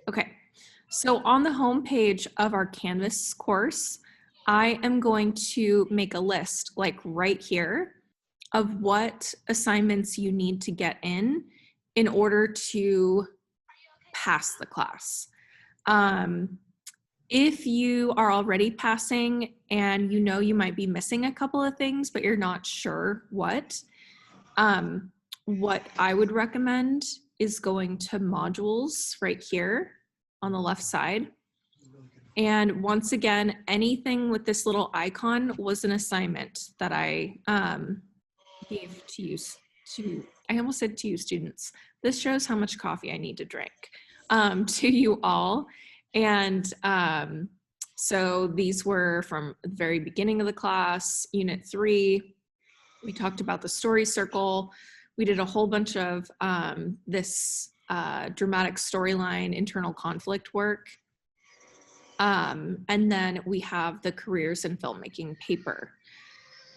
Okay, so on the home page of our Canvas course, I am going to make a list like right here of what assignments you need to get in order to pass the class. If you are already passing and you know you might be missing a couple of things, but you're not sure what I would recommend is going to modules right here on the left side. And once again, anything with this little icon was an assignment that I gave to you, I almost said to you students. This shows how much coffee I need to drink, to you all. And so these were from the very beginning of the class, Unit 3. We talked about the story circle. We did a whole bunch of this dramatic storyline, internal conflict work. And then we have the careers in filmmaking paper.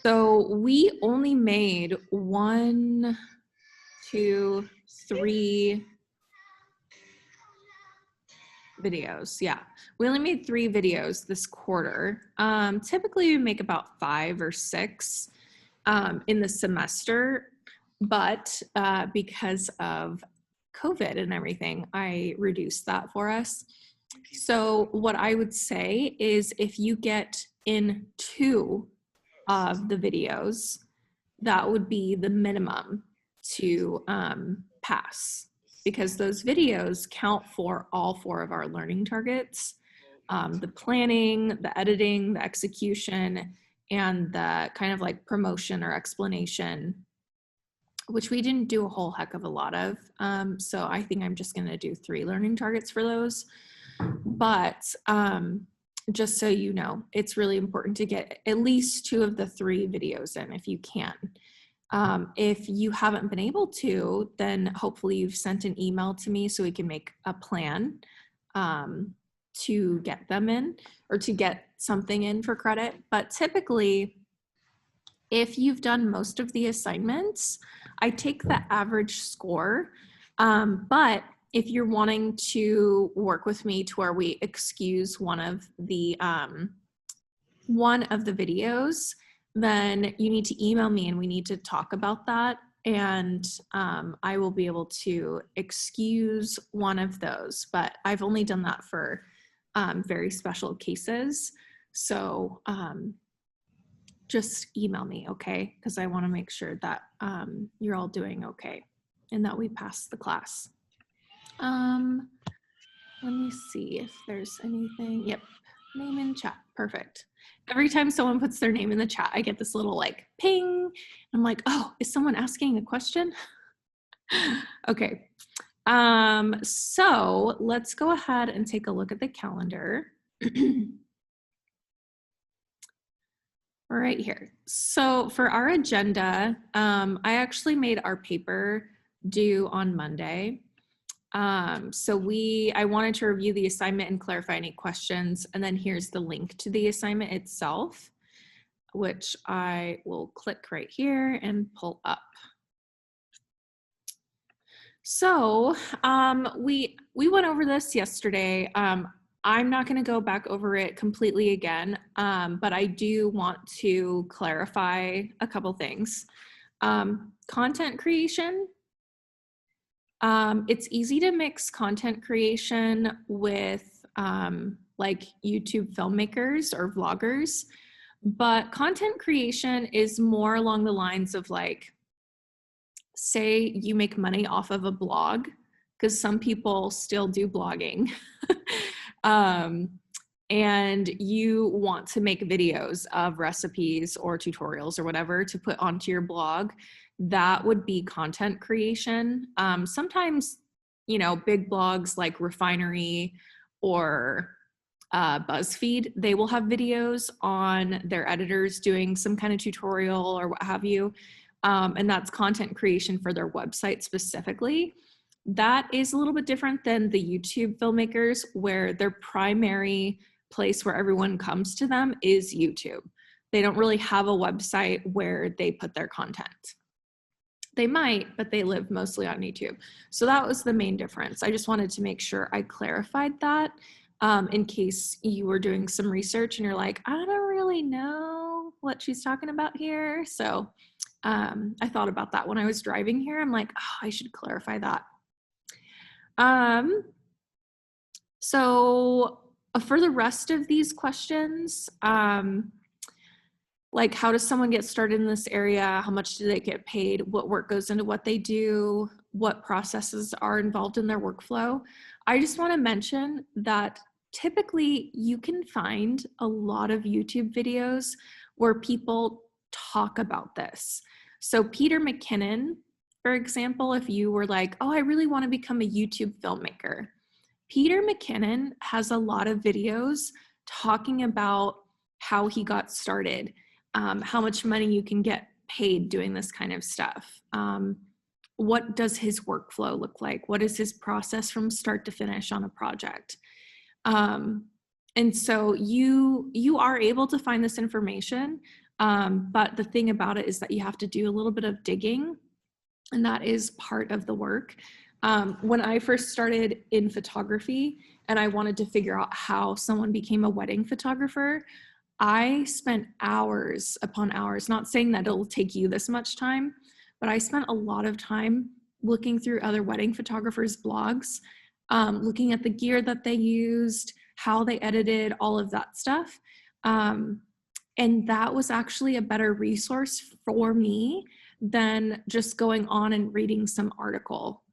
So we only made 1, 2, 3 videos. Yeah, we only made 3 videos this quarter. Typically we make about 5 or 6 in the semester, but because of COVID and everything, I reduced that for us. So what I would say is if you get in 2 of the videos, that would be the minimum to pass, because those videos count for all 4 of our learning targets, the planning, the editing, the execution, and the kind of like promotion or explanation, which we didn't do a whole heck of a lot of. So I think I'm just gonna do 3 learning targets for those. But just so you know, it's really important to get at least 2 of the 3 videos in if you can. If you haven't been able to, then hopefully you've sent an email to me so we can make a plan to get them in or to get something in for credit. But typically, if you've done most of the assignments, I take the average score. But if you're wanting to work with me to where we excuse one of the videos, then you need to email me and we need to talk about that. And I will be able to excuse one of those, but I've only done that for very special cases. So just email me, okay? Because I want to make sure that you're all doing okay and that we pass the class. Let me see if there's anything. Yep, name in chat, perfect. Every time someone puts their name in the chat, I get this little like ping. I'm like, oh, is someone asking a question? Okay, so let's go ahead and take a look at the calendar. Right here. So for our agenda, I actually made our paper due on Monday. I wanted to review the assignment and clarify any questions. And then here's the link to the assignment itself, which I will click right here and pull up. So we went over this yesterday. I'm not going to go back over it completely again, but I do want to clarify a couple things. Content creation. It's easy to mix content creation with like YouTube filmmakers or vloggers, but content creation is more along the lines of like, say you make money off of a blog, because some people still do blogging, and you want to make videos of recipes or tutorials or whatever to put onto your blog. That would be content creation. Sometimes, you know, big blogs like Refinery or BuzzFeed, they will have videos on their editors doing some kind of tutorial or what have you. And that's content creation for their website specifically. That is a little bit different than the YouTube filmmakers, where their primary place where everyone comes to them is YouTube. They don't really have a website where they put their content. They might, but they live mostly on YouTube. So that was the main difference. I just wanted to make sure I clarified that in case you were doing some research and you're like, I don't really know what she's talking about here. So I thought about that when I was driving here. I'm like, oh, I should clarify that. So for the rest of these questions, like how does someone get started in this area? How much do they get paid? What work goes into what they do? What processes are involved in their workflow? I just want to mention that typically you can find a lot of YouTube videos where people talk about this. So Peter McKinnon, for example, if you were like, oh, I really want to become a YouTube filmmaker, Peter McKinnon has a lot of videos talking about how he got started, how much money you can get paid doing this kind of stuff. What does his workflow look like? What is his process from start to finish on a project? And so you are able to find this information, but the thing about it is that you have to do a little bit of digging, and that is part of the work. When I first started in photography and I wanted to figure out how someone became a wedding photographer, I spent hours upon hours, not saying that it'll take you this much time, but I spent a lot of time looking through other wedding photographers' blogs, looking at the gear that they used, how they edited, all of that stuff. And that was actually a better resource for me than just going on and reading some article.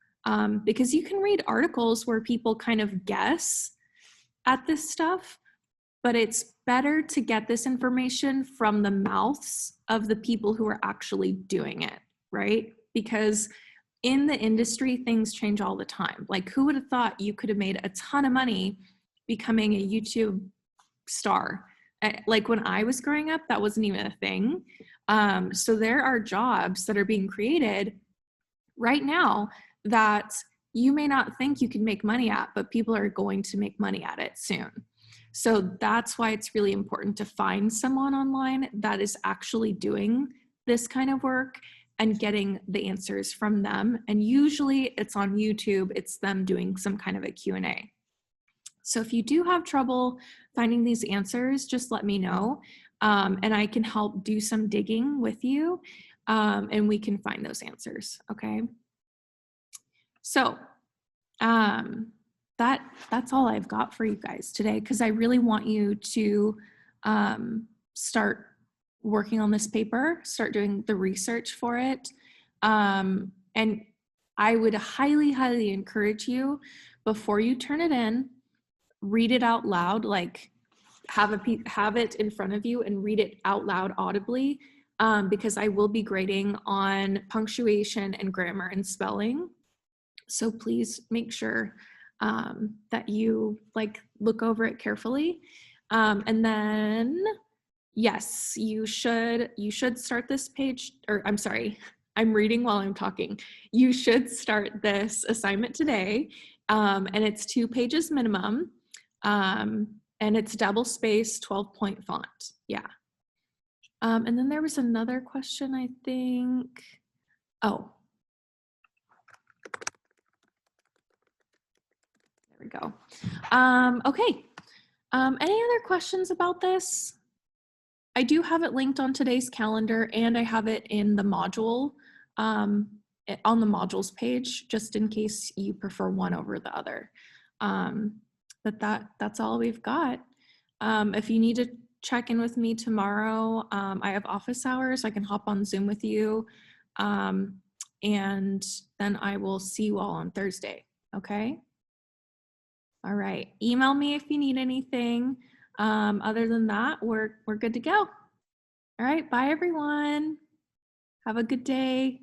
Because you can read articles where people kind of guess at this stuff, but it's better to get this information from the mouths of the people who are actually doing it, right? Because in the industry, things change all the time. Like, who would have thought you could have made a ton of money becoming a YouTube star? Like when I was growing up, that wasn't even a thing. So there are jobs that are being created right now that you may not think you can make money at, but people are going to make money at it soon. So that's why it's really important to find someone online that is actually doing this kind of work and getting the answers from them. And usually it's on YouTube, it's them doing some kind of a Q&A. So if you do have trouble finding these answers, just let me know, and I can help do some digging with you, and we can find those answers, okay? So that's all I've got for you guys today, because I really want you to start working on this paper, start doing the research for it. And I would highly, highly encourage you, before you turn it in, read it out loud, like have it in front of you and read it out loud audibly, because I will be grading on punctuation and grammar and spelling. So please make sure that you look over it carefully. And then, yes, you should start this page, or I'm sorry, I'm reading while I'm talking. You should start this assignment today, and it's 2 pages minimum, and it's double space, 12-point font. Yeah. And then there was another question, I think. Oh, there we go. Okay. Any other questions about this? I do have it linked on today's calendar, and I have it in the module, on the modules page, just in case you prefer one over the other. But that's all we've got. If you need to check in with me tomorrow, I have office hours. I can hop on Zoom with you, and then I will see you all on Thursday. Okay? All right. Email me if you need anything. Other than that, we're good to go. All right. Bye, everyone. Have a good day.